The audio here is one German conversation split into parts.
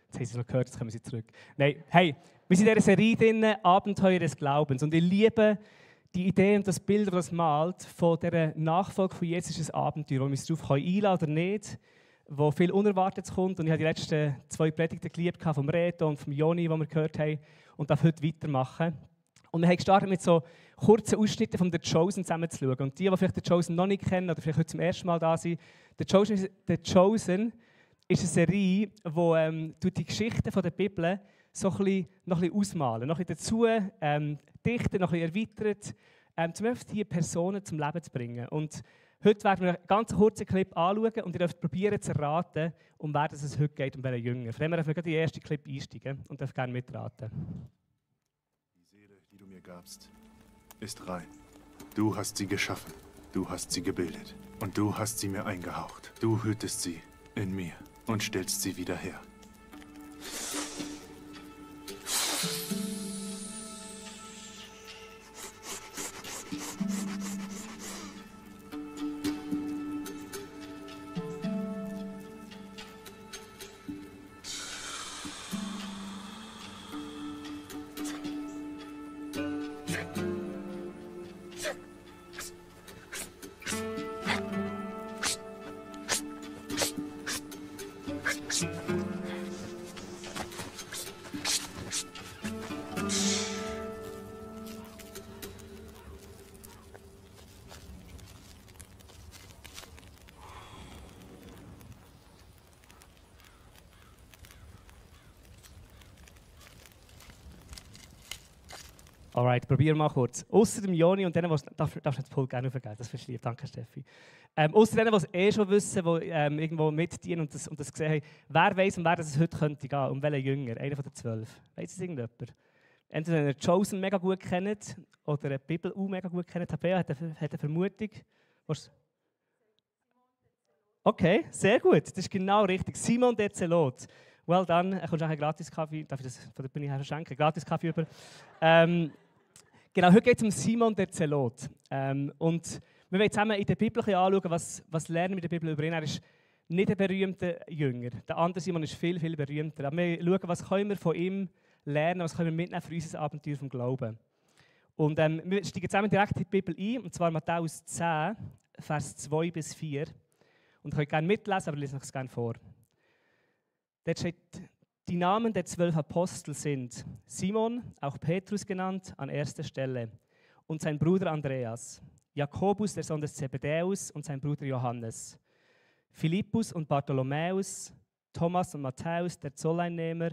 Jetzt haben sie es noch gehört, jetzt kommen sie zurück. Nein, hey, wir sind in dieser Serie drin, Abenteuer des Glaubens. Und ich liebe die Idee und das Bild, das das malt, von dieser Nachfolge von Jesus ist ein Abenteuer, wo wir uns darauf einladen können oder nicht, wo viel Unerwartetes kommt. Und ich habe die letzten 2 Predigten geliebt, vom Reto und vom Joni, die wir gehört haben, und darf heute weitermachen. Und wir haben gestartet mit so kurzen Ausschnitten von The Chosen zusammenzuschauen. Und die vielleicht The Chosen noch nicht kennen oder vielleicht heute zum ersten Mal da sind, The Chosen ist eine Serie, die die Geschichten der Bibel so noch ein bisschen ausmalen, noch ein bisschen dazu dichten, noch ein bisschen erweitert, um einfach diese Personen zum Leben zu bringen. Und heute werden wir einen ganz kurzen Clip anschauen und ihr dürft probieren zu erraten, um wer es heute geht, um welchen Jünger. Von dem her dürfen wir gleich in den ersten Clip einsteigen und dürfen gerne mitraten. Die Seele, die du mir gabst, ist rein. Du hast sie geschaffen, du hast sie gebildet und du hast sie mir eingehaucht. Du hütest sie in mir und stellst sie wieder her. Alright, probieren wir mal kurz. Außer dem Joni und denen, die darfst du das voll gerne vergeben, das verstehe ich. Danke, Steffi. Außer denen, die es schon wissen, die irgendwo mitdienen und das gesehen haben, wer weiss, um wer es heute könnte gehen, um welchen Jünger, einer von den 12. Weiss es irgendjemand? Entweder einen Chosen mega gut kennt oder eine Bibel mega gut kennt. Tabea hat eine Vermutung. Was? Okay, sehr gut. Das ist genau richtig. Simon der Zelot. Well done. Er kommt auch einen Gratis-Kaffee. Darf ich das von der Bühne her verschenken? Gratis-Kaffee über. Genau, heute geht es um Simon der Zelot. Und wir wollen zusammen in der Bibel anschauen, was lernen wir in der Bibel über ihn. Er ist nicht ein berühmter Jünger. Der andere Simon ist viel, viel berühmter. Aber wir schauen, was können wir von ihm lernen, was können wir mitnehmen für unser Abenteuer vom Glauben. Und wir steigen zusammen direkt in die Bibel ein, und zwar Matthäus 10, Vers 2 bis 4. Und ihr könnt gerne mitlesen, aber ich lese euch es gerne vor. Dort steht: Die Namen der 12 Apostel sind Simon, auch Petrus genannt, an erster Stelle, und sein Bruder Andreas, Jakobus, der Sohn des Zebedäus, und sein Bruder Johannes, Philippus und Bartholomäus, Thomas und Matthäus, der Zolleinnehmer,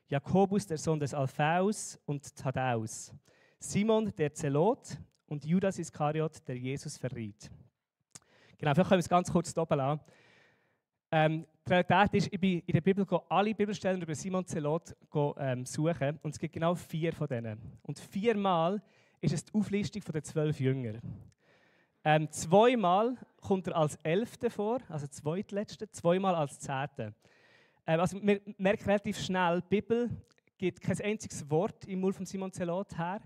Jakobus, der Sohn des Alphaeus und Thaddäus, Simon, der Zelot, und Judas Iskariot, der Jesus verriet. Genau, vielleicht können wir es ganz kurz doppelt an. Die Realität ist, ich bin in der Bibel alle Bibelstellen über Simon Zelot suchen, und es gibt genau 4 von denen. Und 4-mal ist es die Auflistung der 12 Jünger. 2-mal kommt er als 11. vor, also zweitletzte, 2-mal als 10. Also man merkt relativ schnell, die Bibel gibt kein einziges Wort im Mund von Simon Zelot her,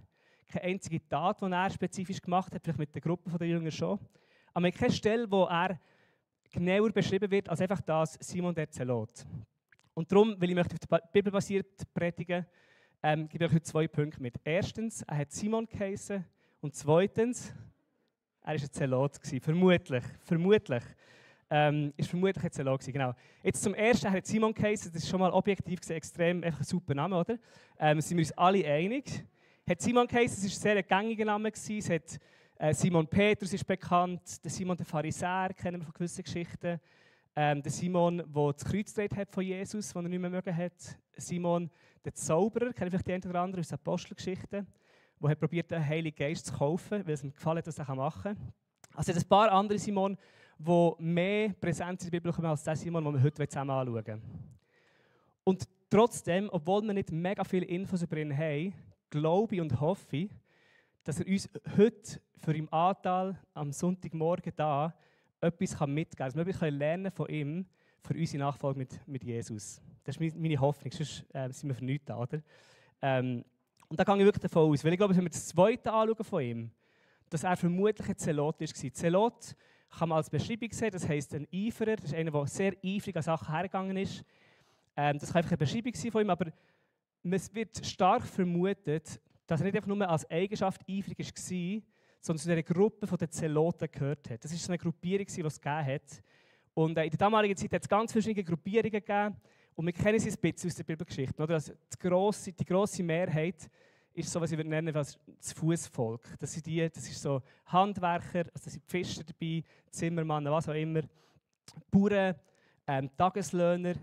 keine einzige Tat, die er spezifisch gemacht hat, vielleicht mit der Gruppe der Jünger schon. Aber man hat keine Stelle, wo er genauer beschrieben wird als einfach das Simon der Zelot. Und darum, weil ich möchte auf der Bibel basiert predigen, gebe ich euch heute 2 Punkte mit. Erstens, er hat Simon geheißen, und zweitens, er war ein Zelot gewesen. Vermutlich. Ist vermutlich ein Zelot gewesen, genau. Jetzt zum Ersten, er hat Simon geheißen, das ist schon mal objektiv gesehen extrem einfach ein super Name, oder? Sind wir uns alle einig. Hat Simon geheißen, es war ein sehr gängiger Name gewesen. Es hat Simon Petrus ist bekannt, der Simon der Pharisäer kennen wir von gewissen Geschichten, der Simon, der das Kreuz gedreht hat von Jesus, das er nicht mehr mögen hat, Simon der Zauberer, kennen vielleicht die einen oder anderen aus der Apostelgeschichte, der hat probiert, den Heiligen Geist zu kaufen, weil es ihm gefallen hat, was er machen kann. Also es sind ein paar andere Simon, die mehr Präsenz in der Bibel haben als der Simon, den wir heute zusammen anschauen. Und trotzdem, obwohl wir nicht mega viele Infos über ihn haben, glaube ich und hoffe ich, dass er uns heute für im Anteil am Sonntagmorgen da etwas mitgeben kann, dass wir etwas lernen von ihm für unsere Nachfolge mit Jesus. Das ist meine Hoffnung, sonst sind wir für nichts da, oder? Und da gehe ich wirklich davon aus, weil ich glaube, wenn wir das Zweite anschauen von ihm, dass er vermutlich ein Zelot war. Zelot kann man als Beschreibung sehen, das heisst ein Eiferer, das ist einer, der sehr eifrig an Sachen hergegangen ist. Das kann einfach eine Beschreibung sein von ihm, aber es wird stark vermutet, dass er nicht einfach nur als Eigenschaft eifrig war, sondern zu dieser Gruppe der Zeloten gehört hat. Das war so eine Gruppierung, die es gegeben hat. Und in der damaligen Zeit hat es ganz verschiedene Gruppierungen gegeben. Und wir kennen sie ein bisschen aus der Bibelgeschichte. Oder? Also die grosse Mehrheit ist so, was ich nennen würde, das Fußvolk. Das ist so Handwerker, also das sind Fischer dabei, Zimmermänner, was auch immer, Bauern, Tageslöhner.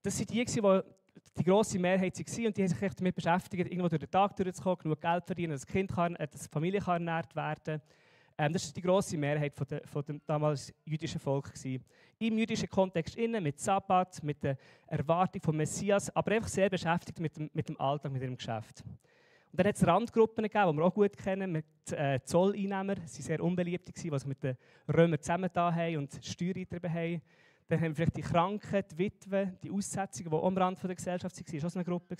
Das sind die grosse Mehrheit waren und die haben sich echt damit beschäftigt, irgendwo durch den Tag durchzukommen, genug Geld verdienen, dass die Familie kann ernährt werden. Das war die grosse Mehrheit von dem damals jüdischen Volk gewesen. Im jüdischen Kontext innen, mit Sabbat, mit der Erwartung vom Messias, aber einfach sehr beschäftigt mit dem Alltag, mit ihrem Geschäft. Und dann hat es Randgruppen gegeben, die wir auch gut kennen, mit Zolleinnehmern. Sie waren sehr unbeliebt, die sich mit den Römern zusammengetan haben und Steuern eingetrieben haben. Dann haben wir vielleicht die Kranken, die Witwen, die Aussetzungen, die am Rand der Gesellschaft waren, das war auch so eine Gruppe.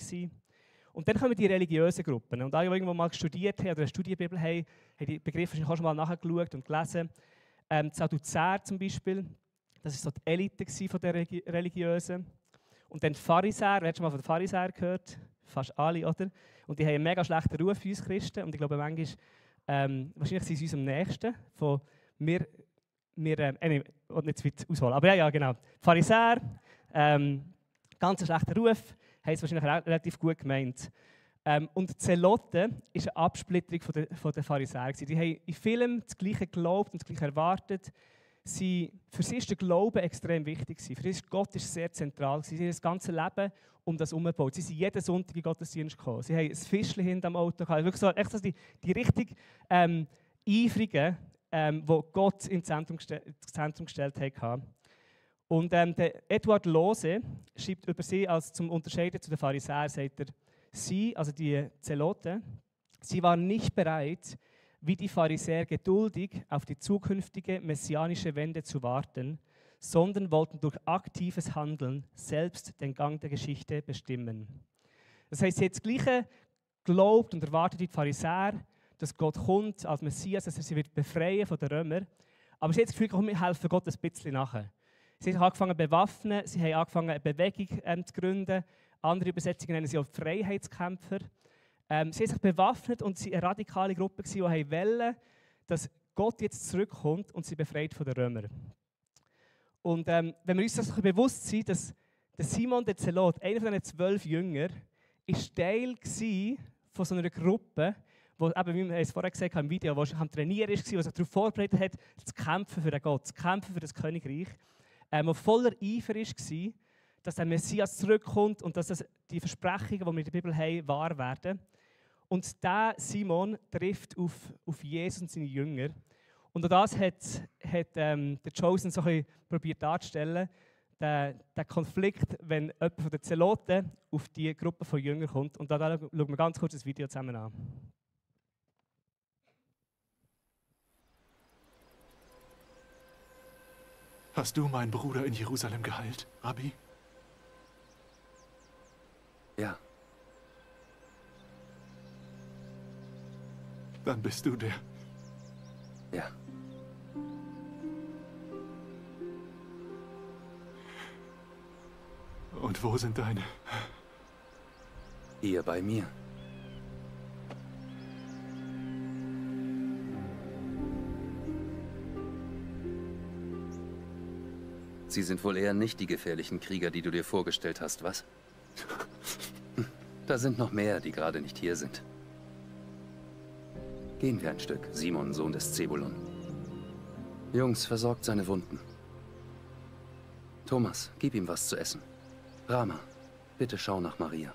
Und dann kommen die religiösen Gruppen. Und alle, die irgendwo mal studiert haben oder eine Studienbibel haben die Begriffe wahrscheinlich auch schon mal nachgeschaut und gelesen. Die Sadduzäer zum Beispiel, das war so die Elite der Religiösen. Und dann die Pharisäer, wer hat schon mal von den Pharisäern gehört? Fast alle, oder? Und die haben einen mega schlechten Ruf für uns Christen. Und ich glaube, manchmal, wahrscheinlich sind sie uns am nächsten. Und nicht zu weit ausholen. Aber ja, genau. Die Pharisäer, ganz schlechter Ruf, haben es wahrscheinlich relativ gut gemeint. Und die Zeloten war eine Absplitterung von den Pharisäern. Die haben in vielem das Gleiche geglaubt und das Gleiche erwartet. Für sie war der Glaube extrem wichtig. Für sie ist Gott sehr zentral. Sie haben das ganze Leben um das umgebaut. Sie sind jeden Sonntag in den Gottesdienst gekommen. Sie haben ein Fischchen hinter dem Auto gehabt. Wirklich so, echt so die richtig Eifrigen, die Gott ins Zentrum gestellt haben. Und der Eduard Lohse schreibt über sie, als zum Unterscheiden zu den Pharisäern, sagt er, sie, also die Zeloten, sie waren nicht bereit, wie die Pharisäer geduldig auf die zukünftige messianische Wende zu warten, sondern wollten durch aktives Handeln selbst den Gang der Geschichte bestimmen. Das heißt, sie hat das Gleiche geglaubt und erwartet wie die Pharisäer, dass Gott kommt als Messias, dass er sie wird befreien von den Römern. Aber sie hat das Gefühl, komm, wir helfen Gott ein bisschen nachher. Sie haben angefangen zu bewaffnen, sie haben angefangen, eine Bewegung zu gründen. Andere Übersetzungen nennen sie auch Freiheitskämpfer. Sie haben sich bewaffnet und sie waren eine radikale Gruppe, die wollten, dass Gott jetzt zurückkommt und sie befreit von den Römern. Und wenn wir uns das bewusst sind, dass der Simon der Zelot, einer von diesen 12 Jüngern, ist Teil von so einer Gruppe, wo eben, wie wir es vorher gesagt haben im Video, wo am Trainieren war, die sich darauf vorbereitet hat, zu kämpfen für den Gott, zu kämpfen für das Königreich, wo voller Eifer war, dass der Messias zurückkommt und dass die Versprechungen, die wir in der Bibel haben, wahr werden. Und dieser Simon trifft auf Jesus und seine Jünger. Und auch das hat der Chosen so ein bisschen probiert darzustellen, der Konflikt, wenn jemand von den Zeloten auf die Gruppe von Jüngern kommt. Und da schauen wir ganz kurz das Video zusammen an. Hast du meinen Bruder in Jerusalem geheilt, Rabbi? Ja. Dann bist du der. Ja. Und wo sind deine? Hier bei mir. Sie sind wohl eher nicht die gefährlichen Krieger, die du dir vorgestellt hast, was? Da sind noch mehr, die gerade nicht hier sind. Gehen wir ein Stück, Simon, Sohn des Zebulon. Jungs, versorgt seine Wunden. Thomas, gib ihm was zu essen. Rama, bitte schau nach Maria.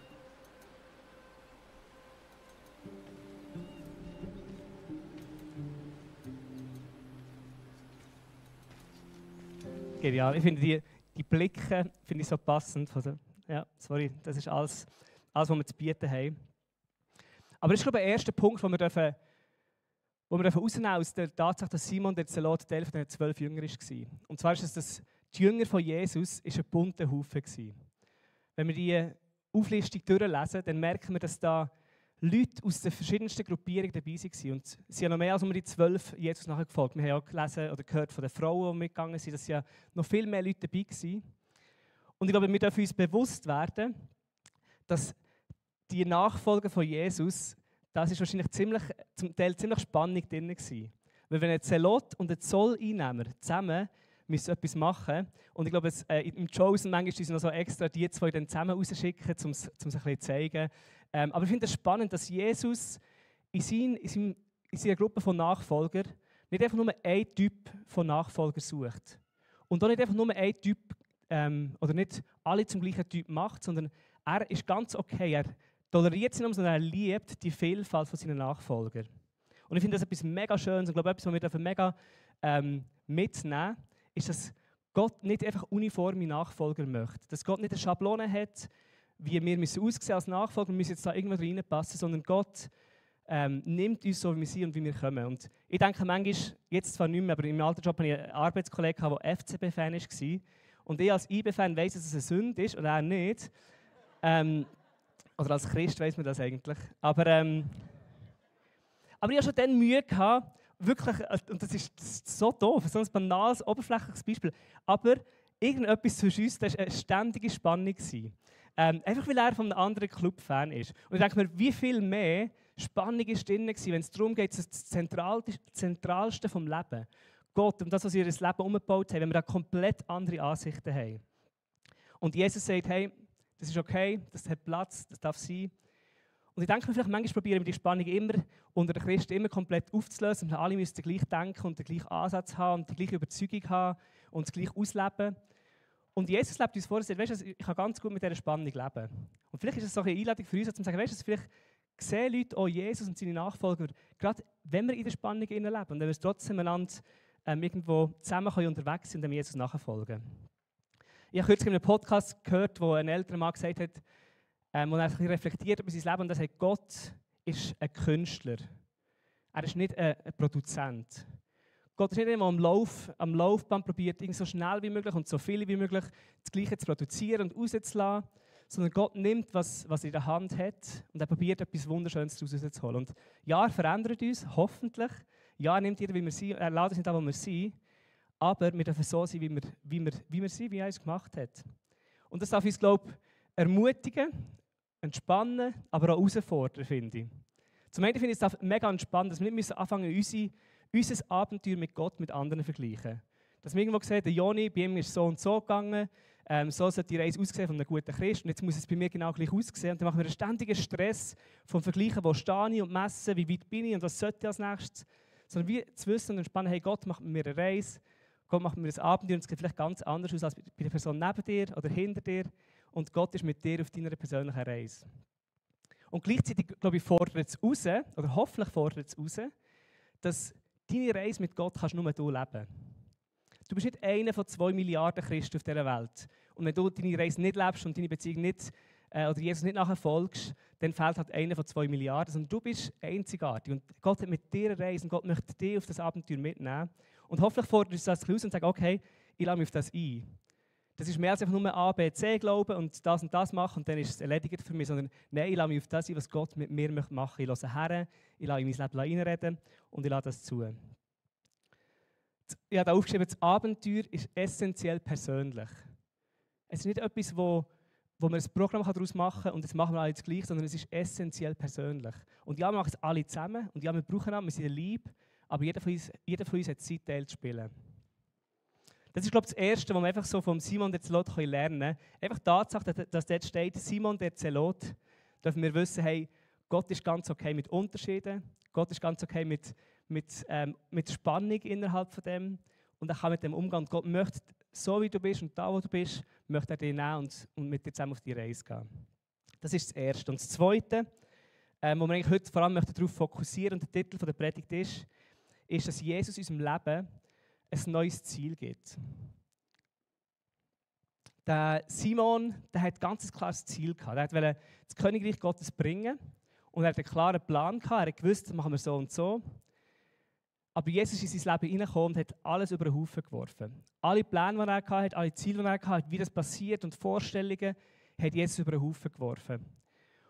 Genial. Ich finde die Blicke finde ich so passend. Ja, sorry, das ist alles, was wir zu bieten haben. Aber das ist, glaube ich, der erste Punkt, den wir herausnehmen aus der Tatsache, dass Simon der Zelot Teil von den 12 Jüngern war. Und zwar ist es, dass die Jünger von Jesus ein bunter Haufen waren. Wenn wir die Auflistung durchlesen, dann merken wir, dass da Leute aus den verschiedensten Gruppierungen dabei waren. Und es sind ja noch mehr als nur die 12 Jesus nachgefolgt. Wir haben auch gelesen oder gehört von den Frauen, die mitgegangen sind, dass ja noch viel mehr Leute dabei waren. Und ich glaube, wir dürfen uns bewusst werden, dass die Nachfolge von Jesus, das ist wahrscheinlich zum Teil ziemlich spannend drin gewesen. Weil wenn ein Zelot und ein Zolleinnehmer zusammen müssen etwas machen, und ich glaube, im Chosen manchmal ist es noch so extra, die zwei dann zusammen rausschicken, um es ein bisschen zu zeigen. Aber ich finde es spannend, dass Jesus in seiner Gruppe von Nachfolgern nicht einfach nur einen Typ von Nachfolger sucht. Und auch nicht einfach nur einen Typ, oder nicht alle zum gleichen Typ macht, sondern er ist ganz okay. Er toleriert sie, sondern er liebt die Vielfalt von seinen Nachfolgern. Und ich finde das etwas mega Schönes. Und ich glaube, etwas, was wir dafür mega mitnehmen, ist, dass Gott nicht einfach uniforme Nachfolger möchte. Dass Gott nicht eine Schablone hat, wie wir müssen aussehen als Nachfolger, wir müssen jetzt da irgendwo reinpassen, sondern Gott nimmt uns so, wie wir sind und wie wir kommen. Und ich denke manchmal, jetzt zwar nicht mehr, aber im alten Job hatte ich einen Arbeitskollegen, der FCB-Fan war. Und ich als IB-Fan weiss, dass es eine Sünde ist und er nicht. Oder als Christ weiss man das eigentlich. Aber ich hatte schon dann Mühe gehabt, wirklich, und das ist so doof, so ein banales, oberflächliches Beispiel, aber irgendetwas zwischen uns, das war eine ständige Spannung. Einfach weil er von einem anderen Club Fan ist. Und ich denke mir, wie viel mehr Spannung ist drin, wenn es darum geht, das Zentralste vom Leben, Gott und das, was wir in das Leben umgebaut haben, wenn wir da komplett andere Ansichten haben. Und Jesus sagt, hey, das ist okay, das hat Platz, das darf sein. Und ich denke mir, vielleicht manchmal probieren wir die Spannung immer unter den Christen immer komplett aufzulösen. Alle müssen gleich denken und den gleichen Ansatz haben und die gleiche Überzeugung haben und es gleich ausleben. Und Jesus lebt uns vor und sagt, weißt du, ich kann ganz gut mit dieser Spannung leben. Und vielleicht ist es so eine Einladung für uns, um zu sagen, weißt du, vielleicht sehen Leute auch Jesus und seine Nachfolger, gerade wenn wir in der Spannung leben und wenn wir es trotzdem einander irgendwo zusammen unterwegs sind und dem Jesus nachfolgen. Ich habe kürzlich in einem Podcast gehört, wo ein älterer Mann gesagt hat, wo er sich reflektiert über sein Leben und er sagt, Gott ist ein Künstler. Er ist nicht ein Produzent. Gott ist nicht jemand, der am Laufband probiert, so schnell wie möglich und so viel wie möglich das Gleiche zu produzieren und rauszulassen, sondern Gott nimmt, was er in der Hand hat und er probiert, etwas Wunderschönes daraus rauszuholen. Und ja, er verändert uns, hoffentlich. Ja, er nimmt jeder, wie wir sind, er lässt uns nicht an, wo wir sind, aber wir dürfen so sein, wie wir sind, wie er es gemacht hat. Und das darf uns, glaube ich, ermutigen, entspannen, aber auch herausfordern, finde ich. Zum einen finde ich es mega entspannt, dass wir nicht anfangen müssen, unser Abenteuer mit Gott mit anderen zu vergleichen. Dass wir irgendwo sehen, der Joni, bei ihm ist so und so gegangen, so sollte die Reise aussehen von einem guten Christ und jetzt muss es bei mir genau gleich aussehen. Und dann machen wir einen ständigen Stress vom Vergleichen, wo stehe ich und messen, wie weit bin ich und was sollte ich als nächstes. Sondern wie zu wissen und entspannen, hey, Gott macht mit mir eine Reise, Gott macht mir ein Abenteuer und es sieht vielleicht ganz anders aus als bei der Person neben dir oder hinter dir. Und Gott ist mit dir auf deiner persönlichen Reise. Und gleichzeitig, glaube ich, fordert es raus, oder hoffentlich fordert es raus, dass deine Reise mit Gott kannst nur du leben. Du bist nicht einer von 2 Milliarden Christen auf dieser Welt. Und wenn du deine Reise nicht lebst und deine Beziehung nicht, oder Jesus nicht nachher folgst, dann fehlt halt einer von 2 Milliarden. Sondern du bist einzigartig. Und Gott hat mit dir eine Reise und Gott möchte dich auf das Abenteuer mitnehmen. Und hoffentlich fordert uns das raus und sagt, okay, ich lasse mich auf das ein. Das ist mehr als einfach nur A, B, C glauben und das machen und dann ist es erledigt für mich. Sondern nein, ich lasse mich auf das ein, was Gott mit mir machen möchte. Ich lasse her, ich lasse in mein Leben reinreden und ich lasse das zu. Ich habe da aufgeschrieben, das Abenteuer ist essentiell persönlich. Es ist nicht etwas, wo man ein Programm daraus machen kann und das machen wir alle gleich, sondern es ist essentiell persönlich. Und ja, wir machen es alle zusammen und ja, wir brauchen auch, wir sind lieb, aber jeder von uns hat Zeit, Teil zu spielen. Das ist, glaube ich, das Erste, was wir einfach so vom Simon der Zelot lernen können. Einfach die Tatsache, dass dort steht, Simon der Zelot, dürfen wir wissen, hey, Gott ist ganz okay mit Unterschieden, Gott ist ganz okay mit Spannung innerhalb von dem und er kann mit dem umgehen. Und Gott möchte, so wie du bist und da, wo du bist, möchte er dich nehmen und mit dir zusammen auf die Reise gehen. Das ist das Erste. Und das Zweite, wo wir eigentlich heute vor allem darauf fokussieren und der Titel der Predigt ist, dass Jesus in unserem Leben ein neues Ziel gibt. Der Simon, der hat ein ganz klares Ziel gehabt. Er wollte das Königreich Gottes bringen und er hat einen klaren Plan gehabt. Er hat gewusst, das machen wir so und so. Aber Jesus ist in sein Leben hineingekommen und hat alles über den Haufen geworfen. Alle Pläne, die er hatte, alle Ziele, die er hatte, wie das passiert und Vorstellungen, hat Jesus über den Haufen geworfen.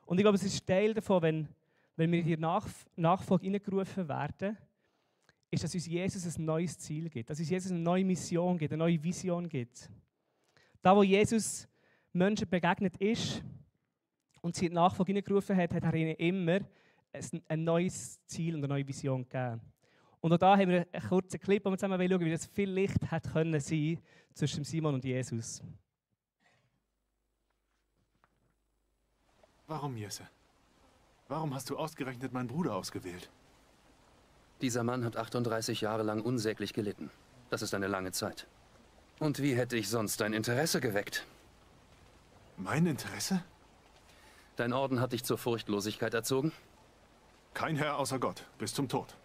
Und ich glaube, es ist Teil davon, wenn wir in die Nachfolge hineingerufen werden, ist, dass uns Jesus ein neues Ziel gibt, dass uns Jesus eine neue Mission gibt, eine neue Vision gibt. Da, wo Jesus Menschen begegnet ist und sie in die Nachfolge hineingerufen hat, hat er ihnen immer ein neues Ziel und eine neue Vision gegeben. Und auch da haben wir einen kurzen Clip, wo wir zusammen schauen, wie das viel Licht hat können sein zwischen Simon und Jesus. Warum, Jesse? Warum hast du ausgerechnet meinen Bruder ausgewählt? Dieser Mann hat 38 Jahre lang unsäglich gelitten. Das ist eine lange Zeit. Und wie hätte ich sonst dein Interesse geweckt? Mein Interesse? Dein Orden hat dich zur Furchtlosigkeit erzogen? Kein Herr außer Gott, bis zum Tod.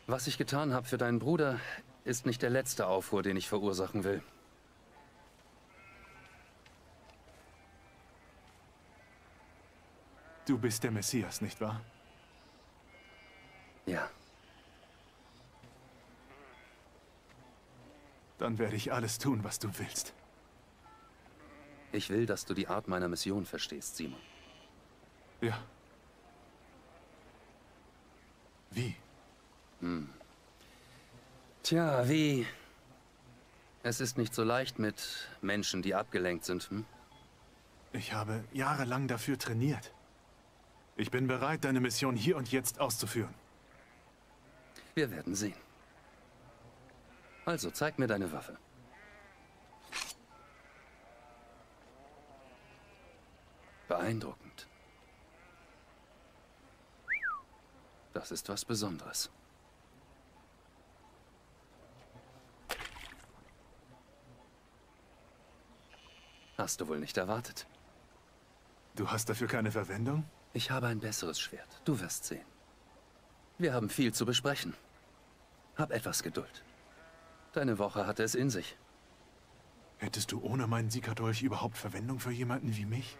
Was ich getan habe für deinen Bruder, ist nicht der letzte Aufruhr, den ich verursachen will. Du bist der Messias, nicht wahr? Ja. Dann werde ich alles tun, was du willst. Ich will, dass du die Art meiner Mission verstehst, Simon. Ja. Wie? Tja, wie? Es ist nicht so leicht mit Menschen, die abgelenkt sind, hm? Ich habe jahrelang dafür trainiert. Ich bin bereit, deine Mission hier und jetzt auszuführen. Wir werden sehen. Also, zeig mir deine Waffe. Beeindruckend. Das ist was Besonderes. Hast du wohl nicht erwartet? Du hast dafür keine Verwendung? Ich habe ein besseres Schwert. Du wirst sehen. Wir haben viel zu besprechen. Hab etwas Geduld. Deine Woche hatte es in sich. Hättest du ohne meinen Sieger-Dolch überhaupt Verwendung für jemanden wie mich?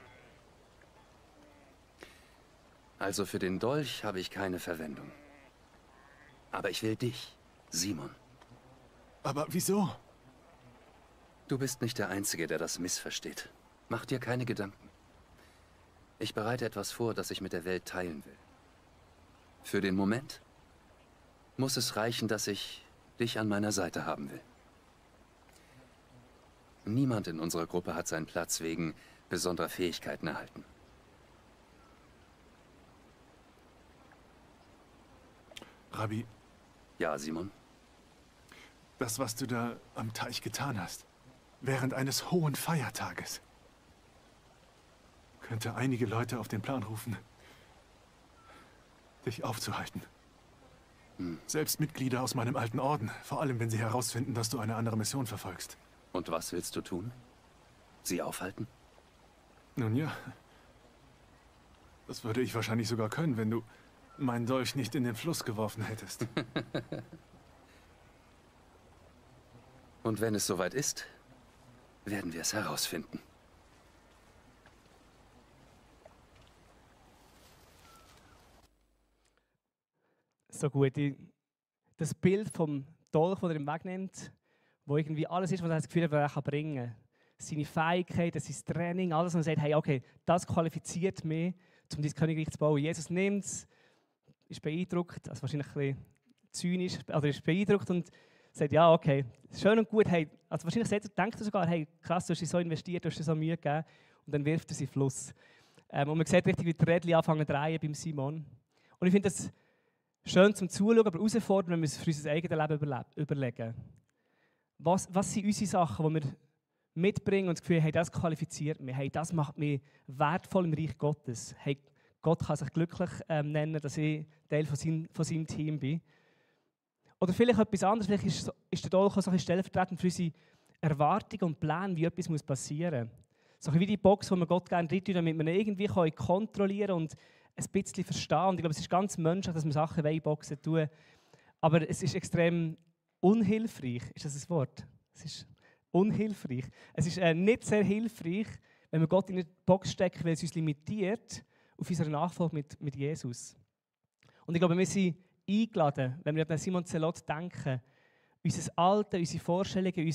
Also für den Dolch habe ich keine Verwendung. Aber ich will dich, Simon. Aber wieso? Du bist nicht der Einzige, der das missversteht. Mach dir keine Gedanken. Ich bereite etwas vor, das ich mit der Welt teilen will. Für den Moment muss es reichen, dass ich dich an meiner Seite haben will. Niemand in unserer Gruppe hat seinen Platz wegen besonderer Fähigkeiten erhalten. Rabbi, Ja, Simon? das, was du da am Teich getan hast, während eines hohen Feiertages, könnte einige Leute auf den Plan rufen, dich aufzuhalten. Selbst Mitglieder aus meinem alten Orden, vor allem wenn sie herausfinden, dass du eine andere Mission verfolgst. Und was willst du tun? Sie aufhalten? Nun ja, das würde ich wahrscheinlich sogar können, wenn du meinen Dolch nicht in den Fluss geworfen hättest. Und wenn es soweit ist, werden wir es herausfinden. So gut. Das Bild vom Dolch, das er im Weg nimmt, wo irgendwie alles ist, was er das Gefühl hat, was er bringen kann. Seine Fähigkeiten, sein Training, alles, und er sagt, hey, okay, das qualifiziert mich, um dieses Königreich zu bauen. Jesus nimmt es, ist beeindruckt, also wahrscheinlich ein bisschen zynisch, oder ist beeindruckt und sagt, ja, okay, schön und gut, hey, also wahrscheinlich denkt er sogar, hey, krass, du hast dich so investiert, du hast dir so Mühe gegeben, und dann wirft er sie in den Fluss. Und man sieht richtig, wie die Rädchen anfangen zu drehen beim Simon. Und ich finde das schön zum Zuschauen, aber herausfordernd, wenn wir es für unser eigenes Leben überlegen. Was sind unsere Sachen, die wir mitbringen und das Gefühl, hey, das qualifiziert mich, hey, das macht mich wertvoll im Reich Gottes. Hey, Gott kann sich glücklich nennen, dass ich Teil von seinem Team bin. Oder vielleicht etwas anderes, vielleicht ist der Dolch auch so ein stellvertretend für unsere Erwartungen und Pläne, wie etwas passieren muss. So wie die Box, wo wir Gott gerne reintun, damit wir ihn irgendwie kontrollieren und ein bisschen verstehen. Und ich glaube, es ist ganz menschlich, dass wir Sachen in Boxen tun. Aber es ist extrem unhilfreich. Ist das ein Wort? Es ist unhilfreich. Es ist nicht sehr hilfreich, wenn wir Gott in eine Box stecken, weil es uns limitiert auf unsere Nachfolge mit Jesus. Und ich glaube, wir sind eingeladen, wenn wir an Simon Zelot denken, unser Alter, unsere Vorstellungen,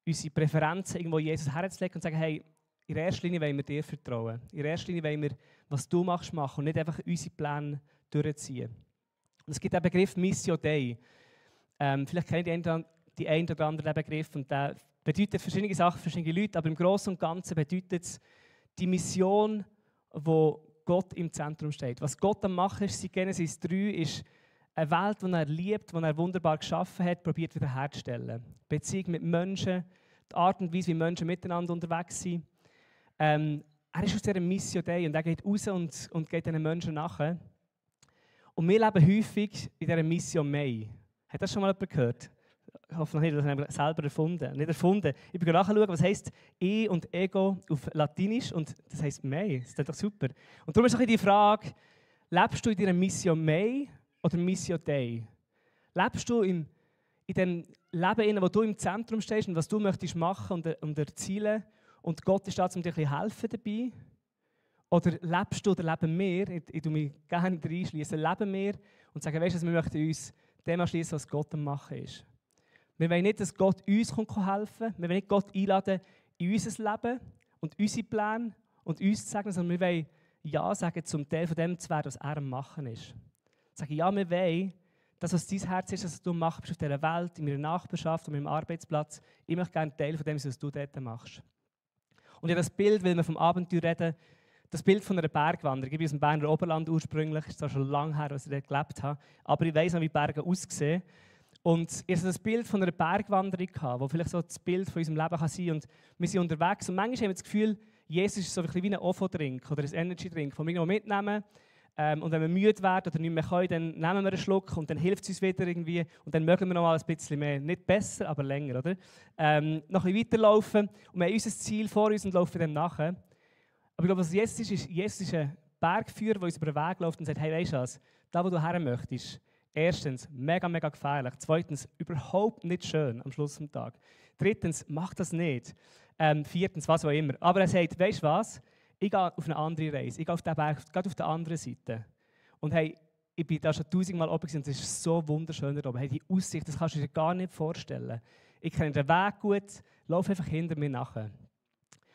unsere Präferenzen irgendwo Jesus herzulegen und sagen, hey, in erster Linie wollen wir dir vertrauen. In erster Linie wollen wir, was du machst, machen und nicht einfach unsere Pläne durchziehen. Und es gibt den Begriff Missio Dei. Vielleicht kennt die einen oder anderen den Begriff und den bedeutet verschiedene Sachen, verschiedene Leute, aber im Großen und Ganzen bedeutet es die Mission, wo Gott im Zentrum steht. Was Gott am Machen ist, seit Genesis 3, ist eine Welt, die er liebt, die er wunderbar geschaffen hat, probiert wiederherzustellen. Beziehung mit Menschen, die Art und Weise, wie Menschen miteinander unterwegs sind. Er ist aus dieser Mission Dei und er geht raus und geht diesen Menschen nachher. Und wir leben häufig in dieser Mission Mei. Hat das schon mal jemand gehört? Ich hoffe noch nicht, das haben wir selber erfunden. Nicht erfunden. Ich bin nachschauen, was heisst E und Ego auf Latinisch und das heisst Mei. Das ist doch super. Und darum ist auch die Frage, lebst du in deiner Mission Mei oder Mission Dei? Lebst du in dem Leben, wo du im Zentrum stehst und was du möchtest machen und erzielen und Gott ist da, um dir ein bisschen helfen dabei? Oder lebst du oder leben wir, ich tue mich gerne reinschließen, leben wir und sagen, weißt du, wir möchten uns dem anschließen, was Gott am Machen ist. Wir wollen nicht, dass Gott uns helfen kommt. Wir wollen nicht Gott einladen in unser Leben und unsere Pläne und uns zu sagen, sondern wir wollen Ja sagen, zum Teil von dem zu werden, was er am Machen ist. Sagen, ja, wir wollen, dass was dein Herz ist, was du machst auf dieser Welt, in meiner Nachbarschaft, an meinem Arbeitsplatz. Ich möchte gerne Teil von dem sein, was du dort machst. Und ja, das Bild, weil wir vom Abenteuer reden, das Bild von einer Bergwanderung. Ich bin aus dem Berner Oberland ursprünglich, ist zwar schon lange her, als ich dort gelebt habe, aber ich weiss noch, wie die Berge aussehen. Und ich hatte das Bild von einer Bergwanderung, das vielleicht so das Bild von unserem Leben kann sein kann. Und wir sind unterwegs und manchmal haben wir das Gefühl, Jesus ist so ein bisschen wie ein OFO-Drink oder ein Energy-Drink, den wir irgendwo mitnehmen. Und wenn wir müde werden oder nicht mehr können, dann nehmen wir einen Schluck und dann hilft es uns wieder irgendwie. Und dann mögen wir noch mal ein bisschen mehr. Nicht besser, aber länger, oder? Noch ein bisschen weiterlaufen und wir haben unser Ziel vor uns und laufen dann nachher. Aber ich glaube, was Jesus ist ein Bergführer, der uns über den Weg läuft und sagt, hey, weisst du was, da wo du her möchtest, erstens, mega, mega gefährlich. Zweitens, überhaupt nicht schön am Schluss des Tages. Drittens, mach das nicht. Viertens, was auch immer. Aber er sagt, weisst du was, ich gehe auf eine andere Reise. Ich gehe auf den Berg, gerade auf der anderen Seite. Und hey, ich bin da schon 1000-mal oben und es ist so wunderschön da oben. Hey, die Aussicht, das kannst du dir gar nicht vorstellen. Ich kenne den Weg gut, laufe einfach hinter mir nachher.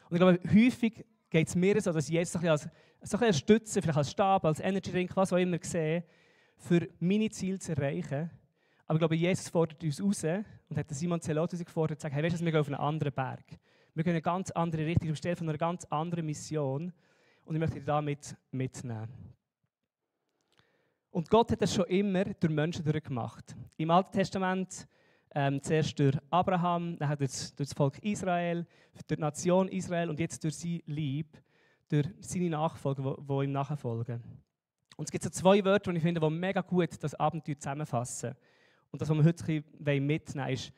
Und ich glaube, häufig geht es mir so, dass Jesus so ein bisschen als Stütze, vielleicht als Stab, als Energy Drink, was auch immer sehe, für meine Ziele zu erreichen. Aber ich glaube, Jesus fordert uns raus und hat Simon Zelot gefordert, zu sagen, hey, weißt du, wir gehen auf einen anderen Berg. Wir gehen in eine ganz andere Richtung, wir stehen von einer ganz anderen Mission und ich möchte dich da mitnehmen. Und Gott hat das schon immer durch Menschen durchgemacht. Im Alten Testament zuerst durch Abraham, dann durch das Volk Israel, durch die Nation Israel und jetzt durch sein Leib, durch seine Nachfolger, die ihm nachfolgen. Und es gibt so zwei Wörter, die ich finde, die mega gut das Abenteuer zusammenfassen. Und das, was wir heute mitnehmen wollen, ist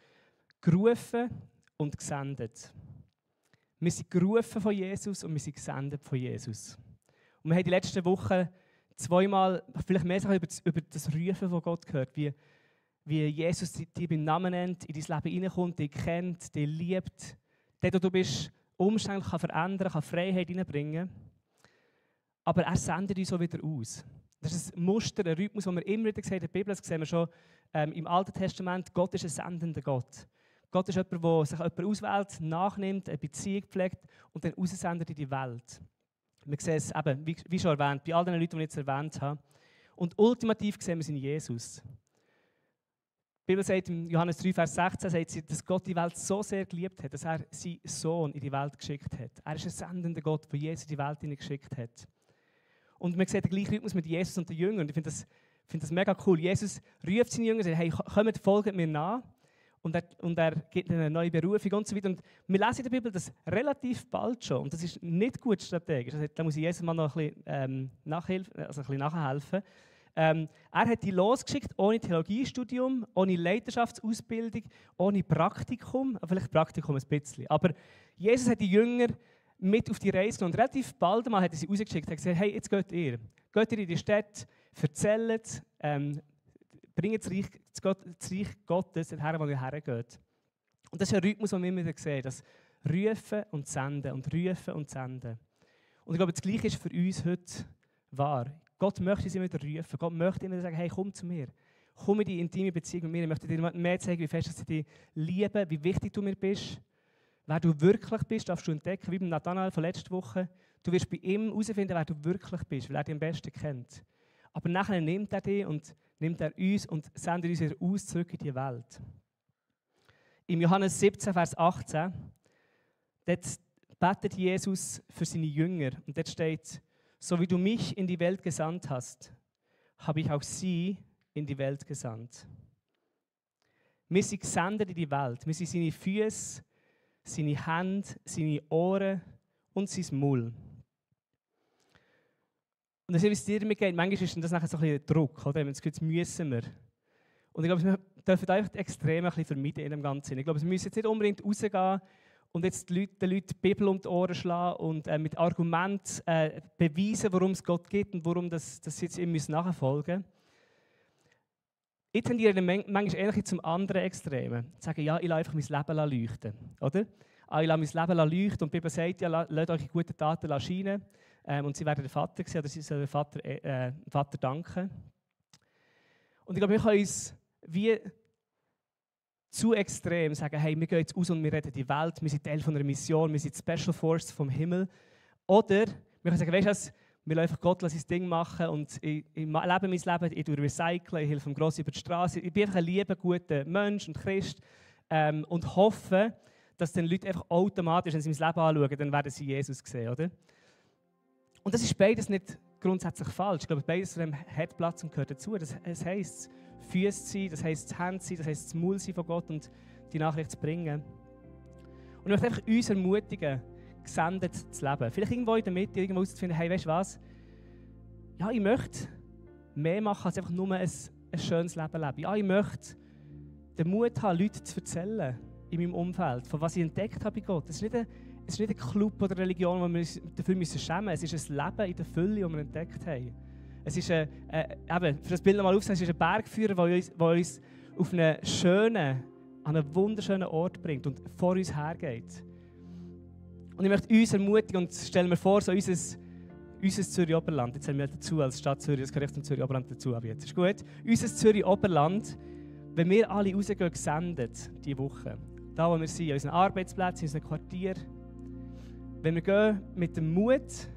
gerufen und gesendet. Wir sind gerufen von Jesus und wir sind gesendet von Jesus. Und wir haben die letzten Wochen zweimal, vielleicht mehr über das Rufen von Gott gehört, wie Jesus dich beim Namen nennt, in dein Leben hineinkommt, dich kennt, dich liebt, dort, wo du bist, Umstände kann verändern, kann Freiheit hineinbringen. Aber er sendet uns auch wieder aus. Das ist ein Muster, ein Rhythmus, den wir immer wieder sehen in der Bibel. Das sehen wir schon im Alten Testament. Gott ist ein sendender Gott. Gott ist jemand, der sich jemand auswählt, nachnimmt, eine Beziehung pflegt und dann aussendet in die Welt. Wir sehen es eben, wie schon erwähnt, bei all den Leuten, die ich jetzt erwähnt habe. Und ultimativ sehen wir es in Jesus. Die Bibel sagt in Johannes 3, Vers 16, sagt sie, dass Gott die Welt so sehr geliebt hat, dass er seinen Sohn in die Welt geschickt hat. Er ist ein sendender Gott, der Jesus in die Welt hineingeschickt hat. Und man sieht den gleichen Rhythmus mit Jesus und den Jüngern. Ich finde das mega cool. Jesus ruft seine Jünger und sagt, hey, kommt, folgt mir nach. Und er gibt ihnen eine neue Berufung und so weiter. Und wir lesen in der Bibel das relativ bald schon. Und das ist nicht gut strategisch. Da muss ich Jesus mal noch ein bisschen nachhelfen. Er hat die losgeschickt, ohne Theologiestudium, ohne Leiterschaftsausbildung, ohne Praktikum. Vielleicht Praktikum ein bisschen. Aber Jesus hat die Jünger mit auf die Reise genommen. Und relativ bald mal hat er sie rausgeschickt. Er hat gesagt, hey, jetzt geht ihr. Geht ihr in die Stadt, erzählt, bringt das Reich Gottes dorthin, wo ihr hergeht. Und das ist ein Rhythmus, den wir immer wieder sehen. Das Rufen und Senden und Rufen und Senden. Und ich glaube, das Gleiche ist für uns heute wahr. Gott möchte uns immer wieder rufen. Gott möchte immer sagen, hey, komm zu mir. Komm in die intime Beziehung mit mir. Ich möchte dir mehr zeigen, wie fest ich dich liebe, wie wichtig du mir bist. Wer du wirklich bist, darfst du entdecken, wie beim Nathanael von letzter Woche. Du wirst bei ihm herausfinden, wer du wirklich bist, weil er dich am besten kennt. Aber nachher nimmt er dich und nimmt er uns und sendet uns wieder aus zurück in die Welt. Im Johannes 17, Vers 18, dort betet Jesus für seine Jünger. Und dort steht, so wie du mich in die Welt gesandt hast, habe ich auch sie in die Welt gesandt. Wir sind gesendet in die Welt. Wir sind seine Füße, seine Hände, seine Ohren und sein Maul. Und das ist, wie es dir mitgeht, manchmal ist das nachher so ein bisschen Druck, oder? Wenn es geht, müssen wir. Und ich glaube, wir dürfen einfach die Extreme ein bisschen vermeiden in dem Ganzen. Ich glaube, wir müssen jetzt nicht unbedingt rausgehen und jetzt den Leuten die Bibel um die Ohren schlagen und mit Argumenten beweisen, warum es Gott gibt und warum das jetzt ihm nachfolgen müssen. Ich tendiere manchmal eher zum anderen Extremen. Zu sagen, ja, ich lasse einfach mein Leben leuchten. Oder? Ich lasse mein Leben leuchten und die Bibel sagt, ja, lasst euch gute Taten scheinen. Und sie werden den Vater sehen, oder sie sollen dem Vater danken. Und ich glaube, wir können uns wie zu extrem sagen, hey, wir gehen jetzt raus und wir retten die Welt, wir sind Teil von einer Mission, wir sind Special Force vom Himmel. Oder wir können sagen, weißt du, wir lassen einfach Gott sein Ding machen und ich lebe mein Leben, ich recycle, ich helfe dem Gross über die Straße. Ich bin einfach ein lieber, guter Mensch und Christ und hoffe, dass dann Leute einfach automatisch, wenn sie mein Leben anschauen, dann werden sie Jesus sehen, oder? Und das ist beides nicht grundsätzlich falsch. Ich glaube, beides von dem hat Platz und gehört dazu. Das heisst, Füße sein, das heisst, Hände sein, das heisst, das Maul sein von Gott und die Nachricht zu bringen. Und ich möchte einfach uns ermutigen, gesendet zu leben. Vielleicht irgendwo in der Mitte, irgendwo herauszufinden, hey, weißt du was? Ja, ich möchte mehr machen, als einfach nur ein schönes Leben leben. Ja, ich möchte den Mut haben, Leuten zu erzählen in meinem Umfeld, von was ich entdeckt habe bei Gott. Es ist nicht ein Club oder eine Religion, wo wir uns dafür schämen müssen. Es ist ein Leben in der Fülle, das wir entdeckt haben. Es ist eben, für das Bild nochmal aufzunehmen, es ist ein Bergführer, der uns auf einen schönen, an einen wunderschönen Ort bringt und vor uns hergeht. Und ich möchte uns ermutigen und stelle mir vor, so unser Zürich-Oberland, jetzt haben wir dazu als Stadt Zürich, das gehört zum Zürich-Oberland dazu, aber jetzt ist gut. Unser Zürich-Oberland, wenn wir alle rausgehen, gesendet diese Woche, da wo wir sind, an unseren Arbeitsplätzen, in unseren Quartier, wenn wir gehen mit dem Mut,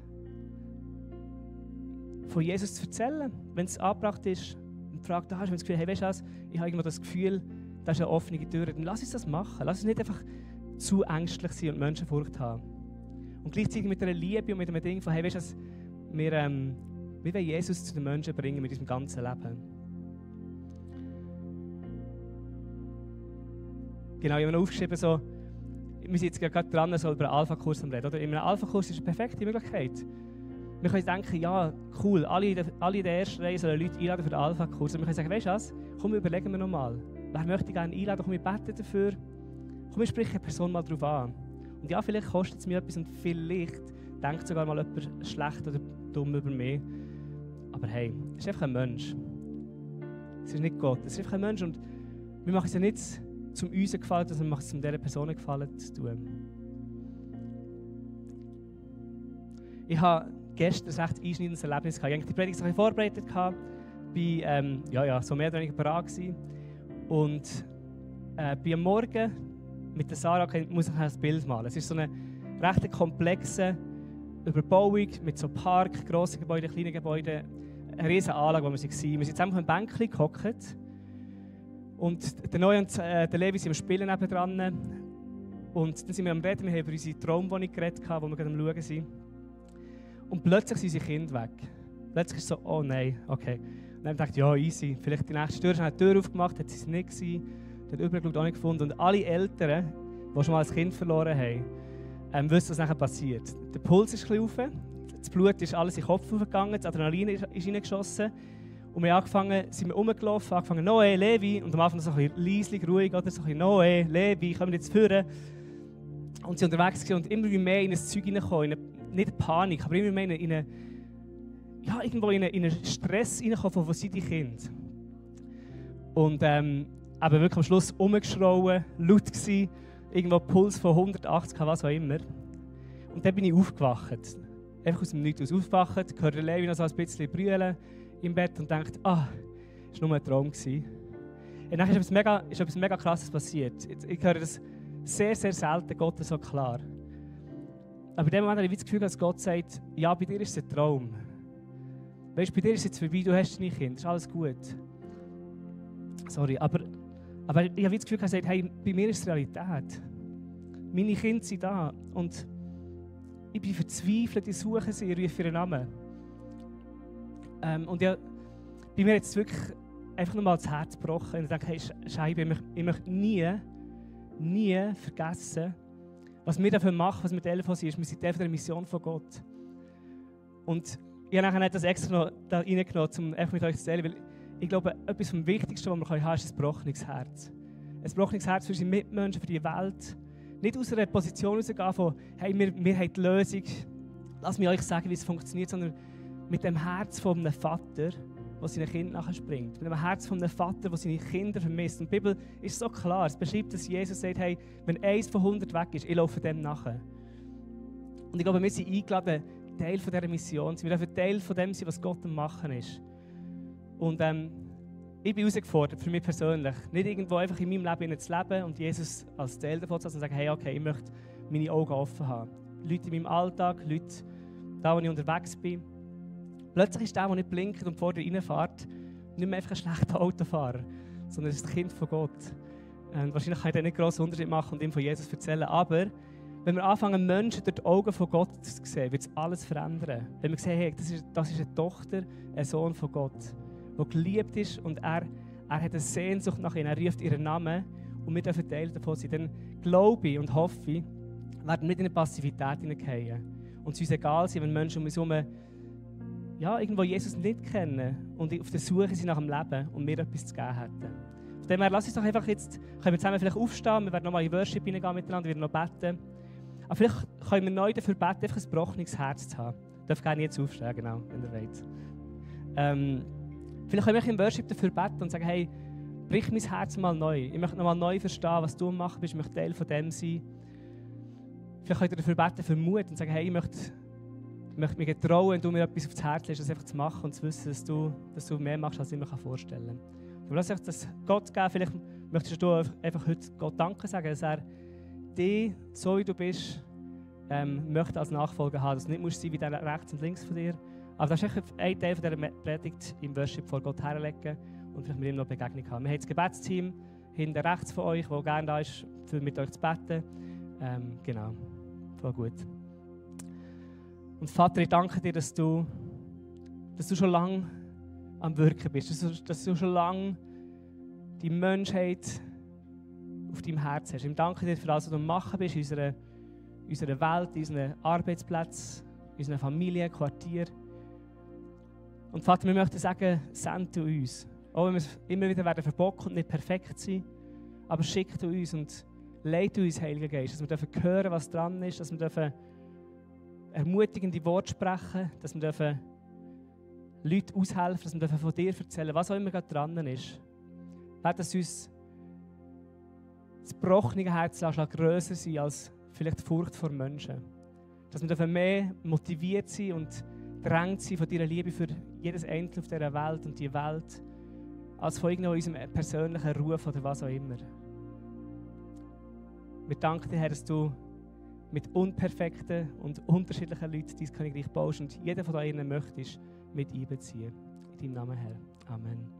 von Jesus zu erzählen, wenn es angebracht ist, und die Frage da hast, wenn du das Gefühl hast, hey, weißt du was, ich habe irgendwo das Gefühl, da ist eine offene Tür, dann lass uns das machen. Lass uns nicht einfach zu ängstlich sein und Menschenfurcht haben. Und gleichzeitig mit einer Liebe und mit einem Ding von, hey, weißt du was, wir wollen Jesus zu den Menschen bringen mit unserem ganzen Leben. Genau, ich habe mir aufgeschrieben, so, wir sind jetzt gerade dran, so über einen Alpha-Kurs zu reden. Oder? In einem Alpha-Kurs ist eine perfekte Möglichkeit. Wir können denken, ja, cool, alle in der ersten Reihe sollen Leute einladen für den Alpha-Kurs. Und wir können sagen, weißt du was, komm, überlegen wir nochmal. Wer möchte gerne einladen? Komm, wir beten dafür. Komm, wir sprechen eine Person mal darauf an. Und ja, vielleicht kostet es mir etwas und vielleicht denkt sogar mal jemand schlecht oder dumm über mich. Aber hey, es ist einfach ein Mensch. Es ist nicht Gott, es ist einfach ein Mensch. Und wir machen es ja nicht zum uns gefallen, sondern wir machen es um dieser Person gefallen zu tun. Ich habe gestern ein recht einschneidendes Erlebnis gehabt. Ich habe die Predigt ein bisschen vorbereitet, war so mehr oder weniger parat gewesen. Und bin am Morgen mit der Sarah, muss ich ein Bild malen. Es ist so eine recht komplexe Überbauung mit so Park, grossen Gebäuden, kleinen Gebäuden, eine riesige Anlage, wo wir waren. Wir sind zusammen auf einem Bänkchen gehockt und der Neue und der Levi sind am Spielen nebendran. Und dann sind wir am Reden, wir haben über unsere Traumwohnung geredet, wo wir gerade am Schauen sind. Und plötzlich sind unsere Kinder weg. Plötzlich ist es so, oh nein, okay. Und dann dachte ich, ja, easy. Vielleicht die nächste Tür, hat die Tür aufgemacht, hat sie es nicht gesehen. Die hat übergeschaut, auch nicht gefunden. Und alle Eltern, die schon mal ein Kind verloren haben, wissen, was nachher passiert. Der Puls ist ein bisschen rauf, das Blut ist alles in den Kopf aufgegangen, das Adrenalin ist reingeschossen. Und wir sind rumgelaufen, angefangen, Noe, Levi. Und am Anfang so ein bisschen leislich, ruhig, oder so ein bisschen, Noe, Levi, kommen jetzt führen. Und sie waren unterwegs und immer mehr in ein Zeug hineingekommen, nicht in Panik, aber immer mehr in einen Stress hineingekommen, von wo sind die Kinder. Und aber wirklich am Schluss rumgeschrauen, laut gewesen, irgendwo Puls von 180, was auch immer. Und dann bin ich aufgewacht. Einfach aus dem Nichts aufgewacht, hörte Levi noch so ein bisschen brüllen im Bett und dachte, das war nur ein Traum gewesen. Und dann ist etwas mega Krasses passiert. Ich höre das sehr, sehr selten Gott so klar. Aber in dem Moment habe ich das Gefühl, dass Gott sagt, ja, bei dir ist es ein Traum. Weißt du, bei dir ist es jetzt vorbei, du hast deine Kinder, ist alles gut. Sorry, aber Aber ich habe das Gefühl, er sagt, hey, bei mir ist es Realität. Meine Kinder sind da und ich bin verzweifelt, ich suche sie, ich rufe ihren Namen. Und ja, bei mir hat es wirklich einfach nochmal das Herz gebrochen. Und ich denke, hey, Scheibe, ich möchte nie vergessen, was wir dafür machen, was wir Teil davon sind. Wir sind Teil der Mission von Gott. Und ich habe nachher das extra noch da reingenommen, um einfach mit euch zu teilen, weil ich glaube, etwas vom Wichtigsten, was wir haben können, ist ein gebrochenes Herz. Ein gebrochenes Herz für unsere Mitmenschen, für die Welt. Nicht aus einer Position herausgehen von, hey, wir haben die Lösung, lasst mich euch sagen, wie es funktioniert, sondern mit dem Herz von einem Vater, der seinen Kind nachspringt. Mit dem Herz von einem Vater, der seine Kinder vermisst. Und die Bibel ist so klar, es beschreibt, dass Jesus sagt, hey, wenn 1 von 100 weg ist, ich laufe dem nachher. Und ich glaube, wir sind eingeladen, Teil von dieser Mission zu sein. Wir dürfen Teil von dem sein, was Gott am Machen ist. Und ich bin herausgefordert, für mich persönlich, nicht irgendwo einfach in meinem Leben zu leben und Jesus als Teil davon zu haben und sagen, hey, okay, ich möchte meine Augen offen haben. Leute in meinem Alltag, Leute da, wo ich unterwegs bin. Plötzlich ist der nicht blinkt und vor dir reinfährt, nicht mehr einfach ein schlechter Autofahrer, sondern es ist das Kind von Gott. Und wahrscheinlich kann ich da nicht grossen Unterschied machen und ihm von Jesus erzählen, aber wenn wir anfangen, Menschen durch die Augen von Gott zu sehen, wird es alles verändern. Wenn wir sehen, hey, das ist eine Tochter, ein Sohn von Gott, der geliebt ist und er hat eine Sehnsucht nach ihnen, er ruft ihren Namen und wir dürfen Teil davon sein. Dann glaube ich und hoffe ich, werden wir nicht in eine Passivität hineingehen und es uns egal sein, wenn Menschen um uns herum irgendwo Jesus nicht kennen und auf der Suche sind nach dem Leben und mir etwas zu geben hätten. Von dem her, lass uns doch einfach jetzt, können wir zusammen vielleicht aufstehen, wir werden nochmal in Worship hineingehen miteinander, wir werden noch beten. Aber vielleicht können wir neu dafür beten, einfach ein gebrochenes Herz zu haben. Ich darf gerne jetzt aufstehen, genau, wenn ihr wollt. Vielleicht können wir im Worship dafür beten und sagen, hey, brich mein Herz mal neu. Ich möchte nochmal neu verstehen, was du machst, ich möchte Teil von dem sein. Vielleicht könnt ihr dafür beten für Mut und sagen, hey, ich möchte mich getrauen, wenn du mir etwas aufs Herz legst, das einfach zu machen und zu wissen, dass du mehr machst, als ich mir vorstellen kann. Aber lass euch das Gott geben. Vielleicht möchtest du einfach heute Gott Danke sagen, dass er dich, so wie du bist, möchte als Nachfolger haben. Dass du nicht musst sein wie der rechts und links von dir. Aber das ist ein Teil von dieser Predigt im Worship vor Gott herlegen und vielleicht mit ihm noch Begegnung haben. Wir haben das Gebetsteam hinten rechts von euch, das gerne da ist, für mit euch zu beten. Genau, voll gut. Und Vater, ich danke dir, dass du schon lange am Wirken bist, dass du schon lange die Menschheit auf deinem Herz hast. Ich danke dir für alles, was du am Machen bist in unserer Welt, in unseren Arbeitsplätzen, in unseren Familien, Quartier. Und Vater, wir möchten sagen, send du uns. Auch wenn wir es immer wieder werden verbocken und nicht perfekt sein, aber schick du uns und leite uns, Heiliger Geist, dass wir dürfen hören, was dran ist, dass wir dürfen ermutigende Worte sprechen, dass wir dürfen Leute aushelfen, dass wir dürfen von dir erzählen, was auch immer gerade dran ist. Bete, dass uns das gebrochene Herz grösser sein als vielleicht die Furcht vor Menschen. Dass wir dürfen mehr motiviert sein und drängt sein von deiner Liebe für jedes Einzelne auf dieser Welt und die Welt, als von unserem persönlichen Ruf oder was auch immer. Wir danken dir, Herr, dass du mit unperfekten und unterschiedlichen Leuten dein Königreich baust und jeder von ihnen möchtest mit einbeziehen. In deinem Namen, Herr. Amen.